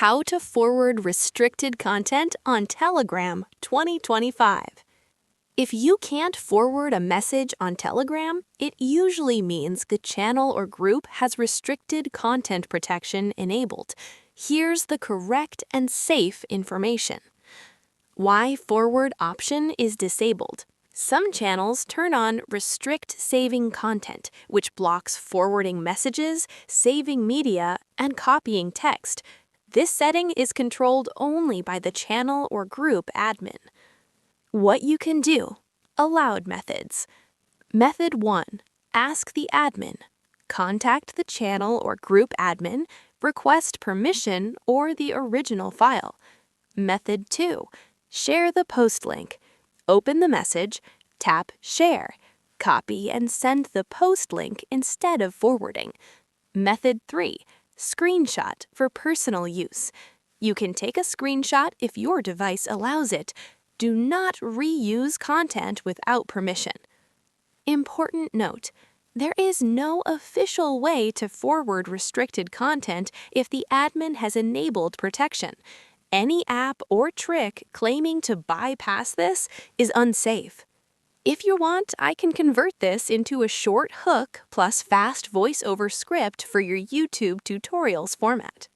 How to Forward Restricted Content on Telegram 2025. If you can't forward a message on Telegram, it usually means the channel or group has restricted content protection enabled. Here's the correct and safe information. Why forward option is disabled. Some channels turn on Restrict Saving Content, which blocks forwarding messages, saving media, and copying text. This setting is controlled only by the channel or group admin. What you can do. Allowed methods. Method 1. Ask the admin. Contact the channel or group admin, request permission or the original file. Method 2. Share the post link. Open the message, tap Share, copy and send the post link instead of forwarding. Method 3. Screenshot for personal use. You can take a screenshot if your device allows it. Do not reuse content without permission. Important note: there is no official way to forward restricted content if the admin has enabled protection. Any app or trick claiming to bypass this is unsafe. If you want, I can convert this into a short hook plus fast voiceover script for your YouTube tutorials format.